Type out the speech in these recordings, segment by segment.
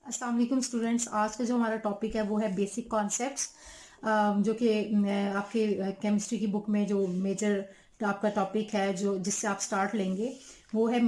अस्सलाम वालेकुम स्टूडेंट्स। आज का जो हमारा टॉपिक है वो है बेसिक कॉन्सेप्ट्स, जो कि आपके केमिस्ट्री की बुक में जो मेजर आपका टॉपिक है जो जिससे आप स्टार्ट लेंगे वो है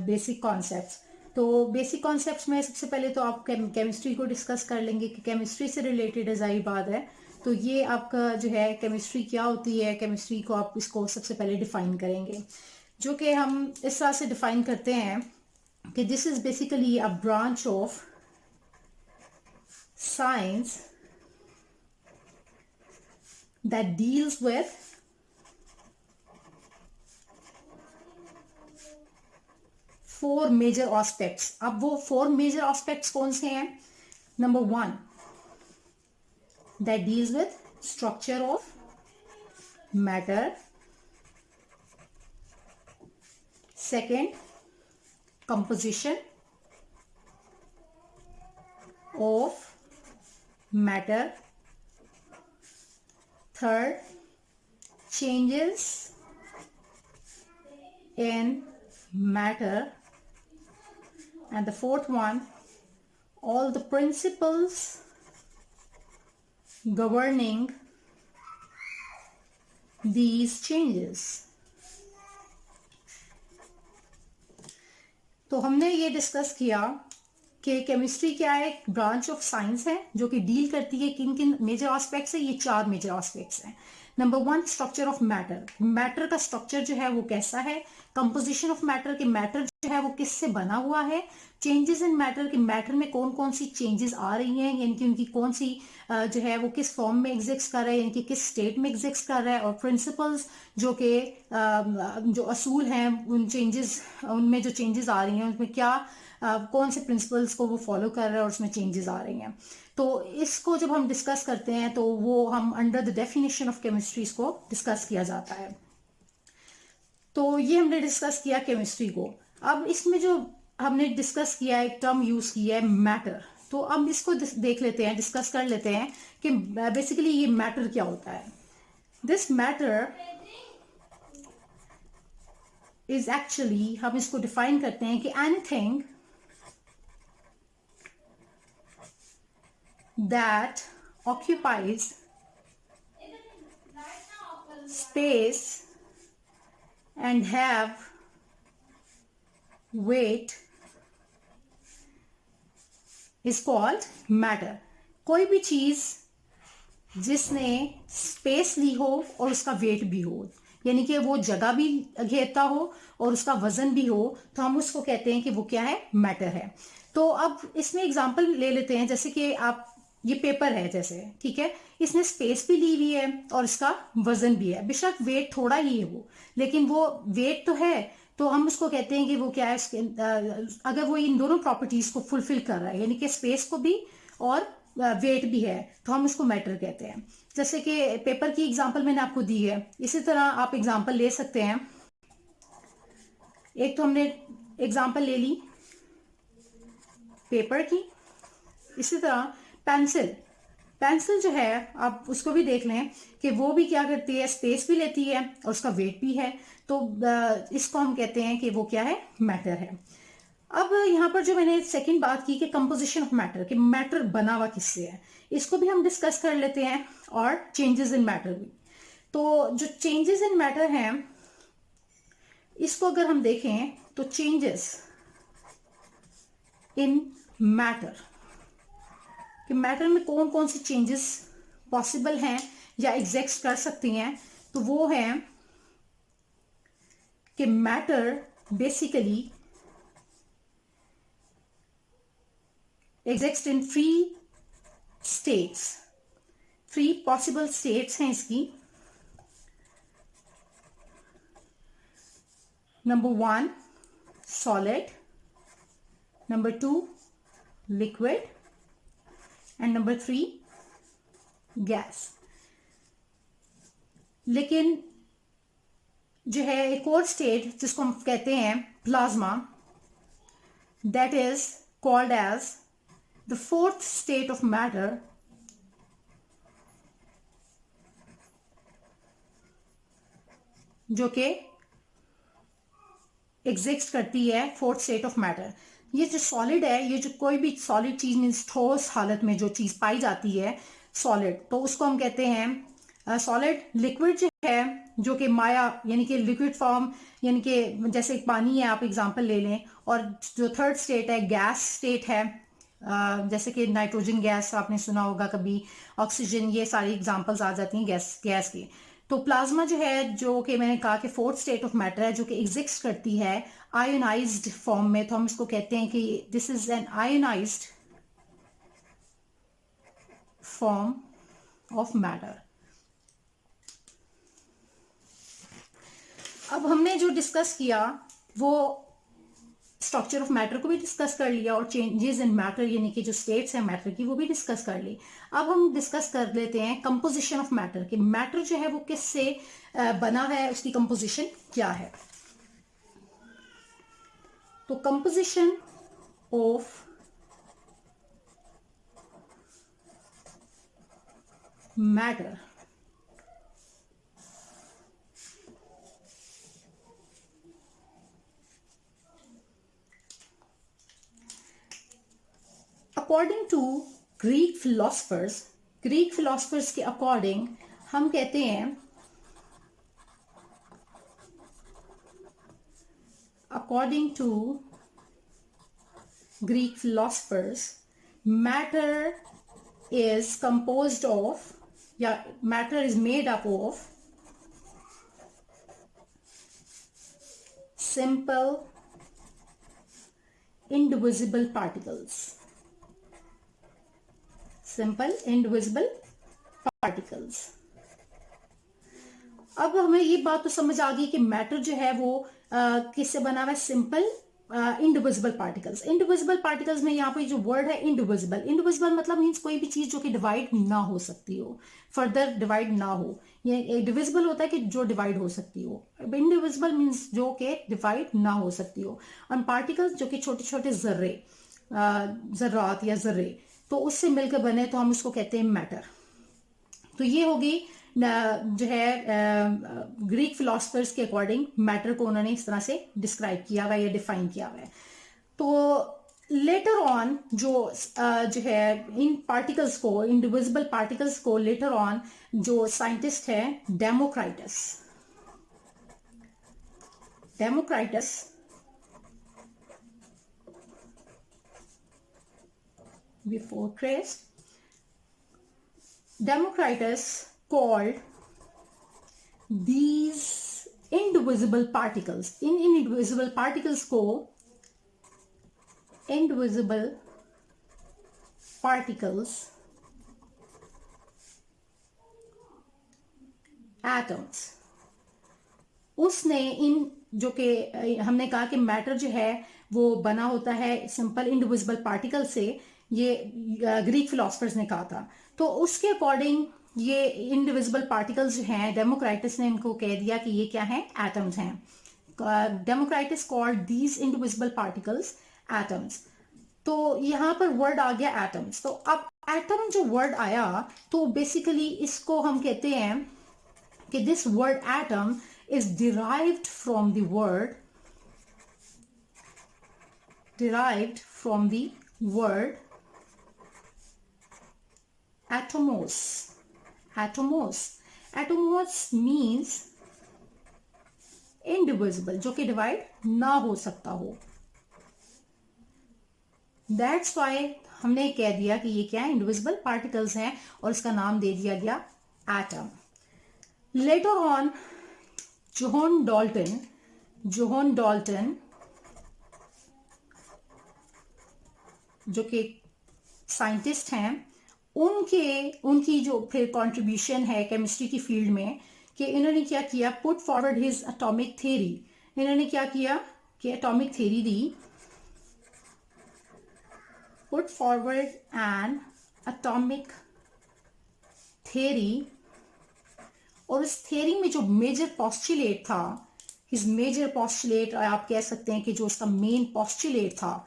बेसिक कॉन्सेप्ट्स। तो बेसिक कॉन्सेप्ट्स में सबसे पहले तो आप केमिस्ट्री को डिस्कस कर लेंगे कि केमिस्ट्री से रिलेटेड है, जाहिर बात है। तो ये आपका जो है केमिस्ट्री क्या होती है, केमिस्ट्री को आप इसको सबसे पहले डिफाइन करेंगे, जो कि हम इस तरह से डिफाइन करते हैं कि this is basically a branch of science that deals with four major aspects। अब वो four major aspects कौन से हैं? Number one, that deals with structure of matter. Second, composition of matter. Third, changes in matter. And the fourth one, all the principles governing these changes। तो हमने ये discuss किया कि केमिस्ट्री क्या है, एक ब्रांच ऑफ साइंस है जो कि डील करती है किन किन मेजर एस्पेक्ट्स से। ये चार मेजर एस्पेक्ट्स हैं। Number one, structure of matter. Matter का स्ट्रक्चर जो है वो कैसा है। कंपोजिशन ऑफ मैटर, के मैटर जो है वो किससे बना हुआ है। चेंजेस इन मैटर, के मैटर में कौन कौन सी चेंजेस आ रही हैं, यानी कि उनकी कौन सी जो है वो किस फॉर्म में एग्जिस्ट कर रहा है, यानी कि किस स्टेट में एग्जिस्ट कर रहा है। और प्रिंसिपल्स जो कि जो असूल हैं, उन चेंजेस, उनमें जो चेंजेस आ रही हैं उसमें क्या कौन से प्रिंसिपल्स को वो फॉलो कर रहा है और उसमें चेंजेस आ रही हैं। तो इसको जब हम डिस्कस करते हैं तो वो हम under the definition of chemistry इसको डिस्कस किया जाता है। तो ये हमने डिस्कस किया केमिस्ट्री को। अब इसमें जो हमने डिस्कस किया, एक टर्म यूज किया है मैटर। तो अब इसको देख लेते हैं, डिस्कस कर लेते हैं कि बेसिकली ये मैटर क्या होता है। दिस मैटर इज एक्चुअली, हम इसको डिफाइन करते हैं कि anything that occupies space and have weight is called matter। कोई भी चीज जिसने स्पेस ली हो और उसका वेट भी हो, यानी कि वो जगह भी घेरता हो और उसका वजन भी हो, तो हम उसको कहते हैं कि वो क्या है, मैटर है। तो अब इसमें एग्जांपल ले लेते हैं, जैसे कि आप, ये पेपर है जैसे, ठीक है, इसने स्पेस भी ली हुई है और इसका वजन भी है। बेशक वेट थोड़ा ही है वो, लेकिन वो वेट तो है, तो हम उसको कहते हैं कि वो क्या है, अगर वो इन दोनों प्रॉपर्टीज को फुलफिल कर रहा है, यानी कि स्पेस को भी और वेट भी है, तो हम उसको मैटर कहते हैं। जैसे कि पेपर की एग्जांपल मैंने आपको दी है, इसी तरह आप एग्जांपल ले सकते हैं। एक तो हमने एग्जांपल ले ली पेपर की, इसी तरह पेंसिल। पेंसिल जो है आप उसको भी देख लें कि वो भी क्या करती है, स्पेस भी लेती है और उसका वेट भी है। तो इसको हम कहते हैं कि वो क्या है, मैटर है। अब यहाँ पर जो मैंने सेकंड बात की कि कंपोजिशन ऑफ मैटर, कि मैटर बना हुआ किससे है, इसको भी हम डिस्कस कर लेते हैं, और चेंजेस इन मैटर भी। तो जो चेंजेस इन मैटर हैं, इसको अगर हम देखें तो चेंजेस इन मैटर, कि मैटर में कौन कौन सी चेंजेस पॉसिबल हैं या एग्जिस्ट कर सकती हैं, तो वो है कि matter basically exist in three states. Three possible states हैं इसकी। Number one, solid. Number two, liquid. And number three, gas. लेकिन जो है एक और स्टेट जिसको हम कहते हैं plasma, that is called as the fourth state of matter, जो कि एग्जिस्ट करती है फोर्थ स्टेट ऑफ मैटर। ये जो सॉलिड है, ये जो कोई भी सॉलिड चीज मीन्स ठोस हालत में जो चीज पाई जाती है सॉलिड, तो उसको हम कहते हैं सॉलिड। लिक्विड जो है जो कि माया यानी कि लिक्विड फॉर्म, यानी कि जैसे पानी है आप एग्जांपल ले लें, और जो थर्ड स्टेट है गैस स्टेट है, जैसे कि नाइट्रोजन गैस आपने सुना होगा कभी, ऑक्सीजन, ये सारी एग्जांपल्स आ जाती हैं गैस गैस की। तो प्लाज्मा जो है, जो कि मैंने कहा कि फोर्थ स्टेट ऑफ मैटर है, जो कि एग्जिस्ट करती है आयोनाइज्ड फॉर्म में, तो हम इसको कहते हैं कि this is an ionised form of matter. अब हमने जो डिस्कस किया वो स्ट्रक्चर ऑफ मैटर को भी डिस्कस कर लिया, और चेंजेस इन मैटर यानी कि जो स्टेट्स हैं मैटर की वो भी डिस्कस कर ली। अब हम डिस्कस कर लेते हैं कंपोजिशन ऑफ मैटर, कि मैटर जो है वो किससे बना है, उसकी कंपोजिशन क्या है। तो composition of matter, according to Greek philosophers के अकॉर्डिंग हम कहते हैं, according to Greek philosophers matter is composed of, yeah, matter is made up of simple indivisible particles, simple indivisible particles। अब हमें ये बात तो समझ आ गई कि मैटर जो है वो किससे बना हुआ है, simple indivisible particles. Indivisible particles में यहाँ पे जो वर्ड है इंडिविजिबल, इंडिविजिबल मतलब मीन्स कोई भी चीज जो कि डिवाइड ना हो सकती हो, फर्दर डिवाइड ना हो। ये डिविजिबल होता है कि जो डिवाइड हो सकती हो, इंडिविजिबल मीन्स जो कि डिवाइड ना हो सकती हो। और पार्टिकल्स जो कि छोटे छोटे जर्रे, जर्रात या जर्रे, तो उससे मिलकर बने तो हम उसको कहते हैं मैटर। तो ये होगी जो है ग्रीक फिलोसफर्स के अकॉर्डिंग मैटर को उन्होंने इस तरह से डिस्क्राइब किया हुआ या डिफाइन किया हुआ है। तो लेटर ऑन जो है इन पार्टिकल्स को, इंडिविजिबल पार्टिकल्स को लेटर ऑन जो साइंटिस्ट है Democritus before Christ, Democritus called these indivisible particles, इन indivisible particles को indivisible particles atoms। उसने इन जो कि हमने कहा कि मैटर जो है वो बना होता है सिंपल इंडिविजिबल पार्टिकल से, ये ग्रीक फिलोसफर्स ने कहा था। तो उसके अकॉर्डिंग ये इंडिविजिबल पार्टिकल्स जो हैं, डेमोक्राइटस ने इनको कह दिया कि ये क्या है, एटम्स हैं। Democritus called these indivisible particles atoms. तो यहाँ पर वर्ड आ गया एटम्स। तो अब एटम जो वर्ड आया तो बेसिकली इसको हम कहते हैं कि this word atom is derived from the word atomos। atomos means indivisible, जो कि डिवाइड ना हो सकता हो। दैट्स वाई हमने कह दिया कि ये क्या है, इंडिविजिबल पार्टिकल्स हैं, और इसका नाम दे दिया गया atom. Later on Johan Dalton जो कि साइंटिस्ट हैं, उनकी जो फिर कंट्रीब्यूशन है केमिस्ट्री की फील्ड में, कि इन्होंने क्या किया, put forward his atomic theory. इन्होंने क्या किया कि एटॉमिक थ्योरी दी, put forward N atomic theory. और इस थ्योरी में जो मेजर पोस्टुलेट था, हिज मेजर पोस्टुलेट, आप कह सकते हैं कि जो उसका मेन पोस्टुलेट था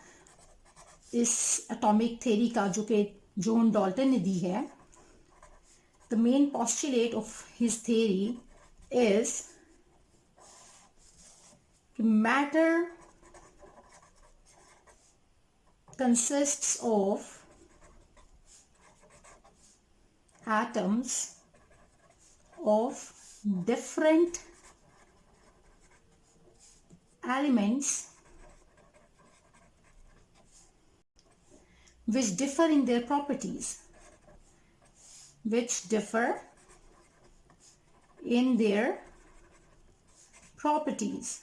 इस एटॉमिक थ्योरी का, जो कि जॉन डॉल्टन ने दी है, the main postulate of his theory is matter consists of atoms of different elements which differ in their properties, which differ in their properties.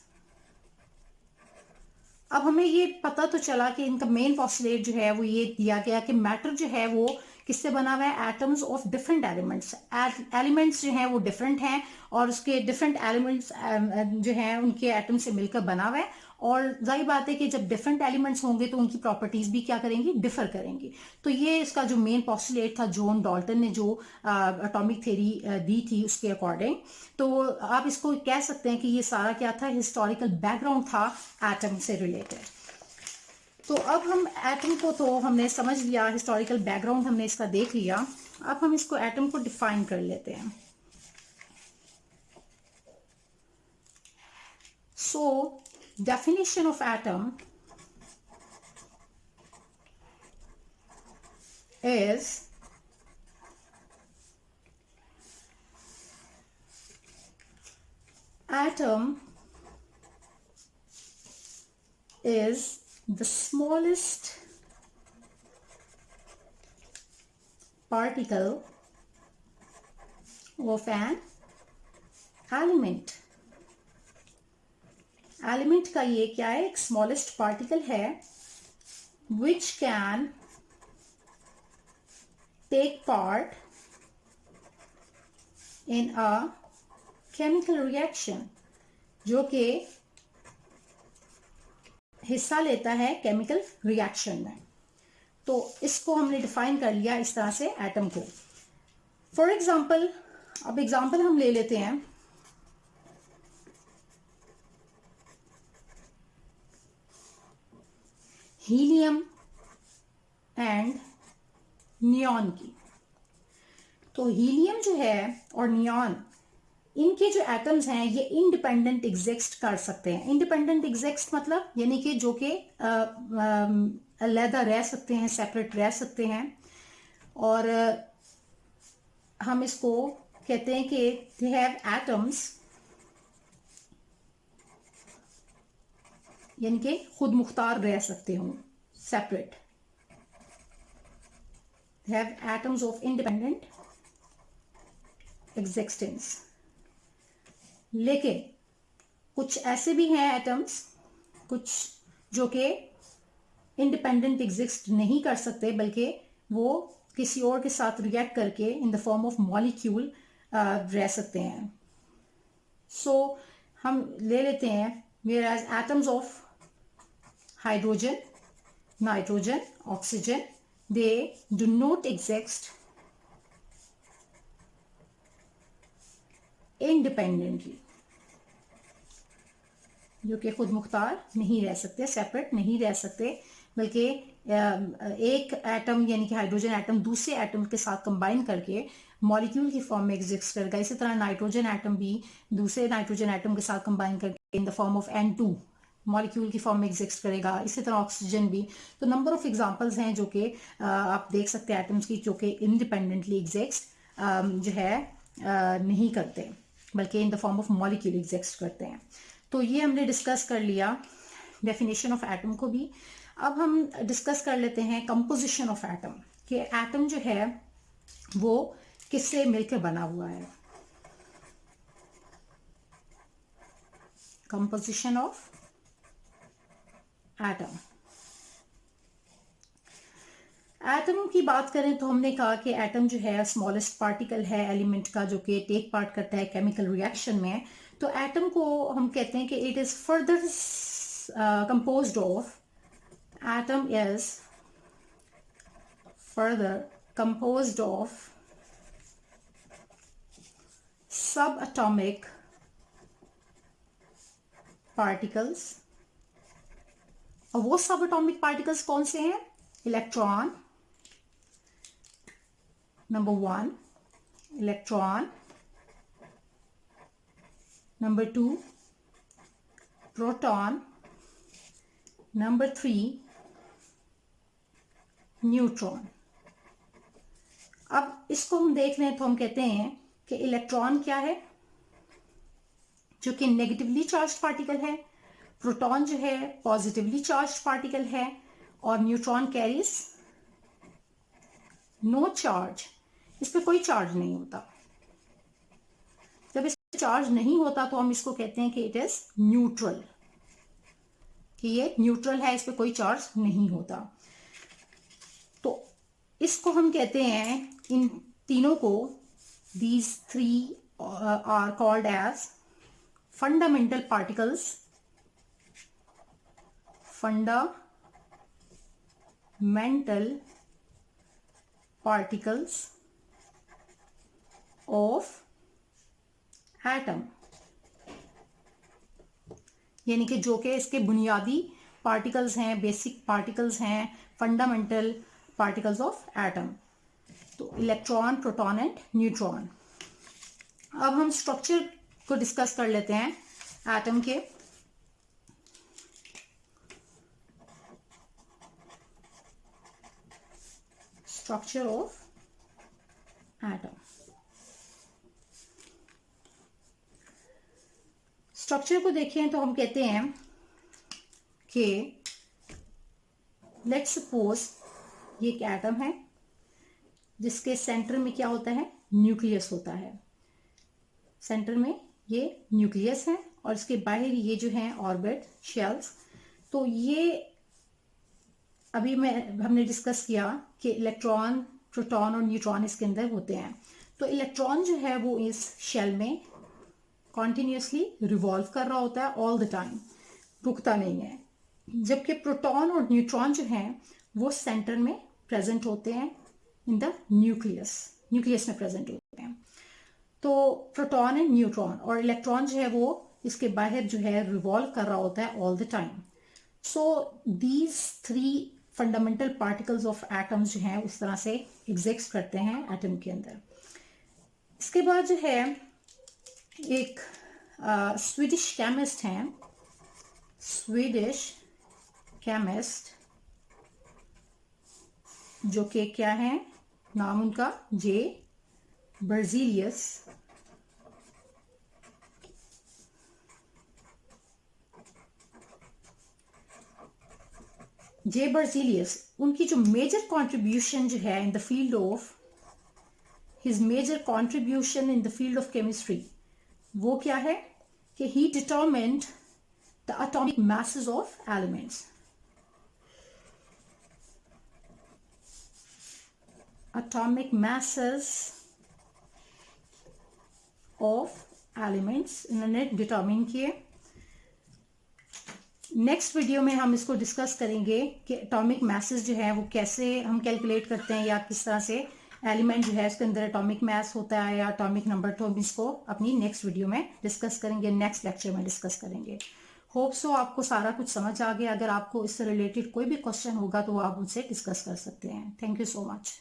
अब हमें ये पता तो चला कि इनका मेन पॉस्टुलेट जो है वो ये दिया गया कि मैटर जो है वो किससे बना हुआ है, atoms of different elements. Elements जो हैं वो डिफरेंट हैं और उसके डिफरेंट एलिमेंट्स जो हैं उनके एटम से मिलकर बना हुआ है। और जाहिर बात है कि जब डिफरेंट एलिमेंट्स होंगे तो उनकी प्रॉपर्टीज भी क्या करेंगी, डिफर करेंगी। तो ये इसका जो मेन पॉस्टुलेट था, जॉन डाल्टन ने जो एटॉमिक थ्योरी दी थी उसके अकॉर्डिंग। तो आप इसको कह सकते हैं कि ये सारा क्या था, हिस्टोरिकल बैकग्राउंड था एटम से रिलेटेड। तो अब हम एटम को तो हमने समझ लिया, हिस्टोरिकल बैकग्राउंड हमने इसका देख लिया। अब हम इसको एटम को डिफाइन कर लेते हैं। सो definition of atom is atom is the smallest particle of an element. Element का ये क्या है, एक स्मॉलेस्ट पार्टिकल है which can take part in a chemical reaction, जो कि हिस्सा लेता है केमिकल रिएक्शन में। तो इसको हमने डिफाइन कर लिया इस तरह से एटम को। फॉर एग्जाम्पल, अब एग्जाम्पल हम ले लेते हैं हीलियम एंड नियॉन की। तो हीलियम जो है और नियॉन, इनके जो एटम्स हैं ये इंडिपेंडेंट एग्जिस्ट कर सकते हैं। इंडिपेंडेंट एग्जिस्ट मतलब यानी कि जो कि अलग रह सकते हैं, सेपरेट रह सकते हैं। और हम इसको कहते हैं कि दे हैव एटम्स, यानी कि खुद मुख्तार रह सकते हो, separate. They have atoms of independent existence. लेकिन कुछ ऐसे भी हैं एटम्स, कुछ जो कि इंडिपेंडेंट एग्जिस्ट नहीं कर सकते, बल्कि वो किसी और के साथ रिएक्ट करके in the form of molecule रह सकते हैं। सो हम ले लेते हैं whereas atoms of hydrogen, nitrogen, oxygen, they do not exist independently, जो कि खुद मुख्तार नहीं रह सकते, सेपरेट नहीं रह सकते, बल्कि एक एटम यानी कि हाइड्रोजन एटम दूसरे एटम के साथ कंबाइन करके मॉलिक्यूल की फॉर्म में एग्जिस्ट करेगा। इसी तरह नाइट्रोजन एटम भी दूसरे नाइट्रोजन एटम के साथ कंबाइन करके in the form of N2 molecule की फॉर्म में एग्जिस्ट करेगा। इसी तरह ऑक्सीजन भी। तो नंबर ऑफ एग्जांपल्स हैं जो कि आप देख सकते हैं एटम्स की, जो कि इंडिपेंडेंटली एग्जिस्ट जो है नहीं करते, बल्कि इन the form of molecule exist करते हैं। तो ये हमने डिस्कस कर लिया डेफिनेशन ऑफ एटम को भी। अब हम डिस्कस कर लेते हैं कंपोजिशन ऑफ एटम, कि एटम जो है वो किससे मिलकर बना हुआ है। Composition of atom. एटम की बात करें तो हमने कहा कि एटम जो है स्मॉलेस्ट पार्टिकल है एलिमेंट का, जो कि टेक पार्ट करता है केमिकल रिएक्शन में। तो एटम को हम कहते हैं कि it is further composed of, atom is further composed of सब एटॉमिक पार्टिकल्स। और वो सब एटॉमिक पार्टिकल्स कौन से हैं? Electron, number 1 electron, number 2 proton, number 3 neutron. अब इसको हम देख लें तो हम कहते हैं कि इलेक्ट्रॉन क्या है, जो कि नेगेटिवली चार्ज पार्टिकल है, प्रोटॉन जो है पॉजिटिवली चार्ज पार्टिकल है, और न्यूट्रॉन कैरीज नो चार्ज, इस पे कोई चार्ज नहीं होता। जब इस पे चार्ज नहीं होता तो हम इसको कहते हैं कि इट इज न्यूट्रल, कि ये न्यूट्रल है, इस पे कोई चार्ज नहीं होता। तो इसको हम कहते हैं, इन तीनों को, these three are called as fundamental particles, fundamental particles of atom, यानी कि जो कि इसके बुनियादी पार्टिकल्स हैं, बेसिक पार्टिकल्स हैं, फंडामेंटल पार्टिकल्स ऑफ एटम। तो इलेक्ट्रॉन, प्रोटॉन एंड न्यूट्रॉन। अब हम स्ट्रक्चर को डिस्कस कर लेते हैं एटम के। Structure of atom. स्ट्रक्चर को देखें तो हम कहते हैं कि लेट्स सपोज ये एक एटम है जिसके सेंटर में क्या होता है, न्यूक्लियस होता है। सेंटर में ये न्यूक्लियस है और इसके बाहर ये जो है ऑर्बिट शेल्स। तो ये अभी हमने डिस्कस किया कि इलेक्ट्रॉन, प्रोटॉन और न्यूट्रॉन इसके अंदर होते हैं। तो इलेक्ट्रॉन जो है वो इस शेल में कॉन्टिन्यूसली रिवॉल्व कर रहा होता है ऑल द टाइम, रुकता नहीं है। जबकि प्रोटॉन और न्यूट्रॉन जो हैं वो सेंटर में प्रेजेंट होते हैं, इन द न्यूक्लियस में प्रेजेंट होते हैं। तो प्रोटॉन एंड न्यूट्रॉन, और इलेक्ट्रॉन जो है वो इसके बाहर जो है रिवॉल्व कर रहा होता है all the time. So these three fundamental particles of atoms जो हैं उस तरह से एग्जिस्ट करते हैं एटम के अंदर। इसके बाद जो है एक स्वीडिश केमिस्ट हैं, स्वीडिश केमिस्ट, जो कि क्या है, नाम उनका जे बर्जीलियस। जे बर्जीलियस, उनकी जो मेजर कंट्रीब्यूशन जो है in the field of, his major contribution in the field of chemistry, वो क्या है कि he determined the atomic masses of elements. atomic masses of elements इन्होंने डिटरमिन किए। नेक्स्ट वीडियो में हम इसको डिस्कस करेंगे कि एटॉमिक masses जो है वो कैसे हम कैलकुलेट करते हैं, या किस तरह से एलिमेंट जो है उसके अंदर एटॉमिक मास होता है या एटॉमिक नंबर। तो हम इसको अपनी नेक्स्ट वीडियो में डिस्कस करेंगे, नेक्स्ट लेक्चर में डिस्कस करेंगे। होप सो आपको सारा कुछ समझ आ गया। अगर आपको इससे रिलेटेड कोई भी क्वेश्चन होगा तो आप मुझसे डिस्कस कर सकते हैं। Thank you so much.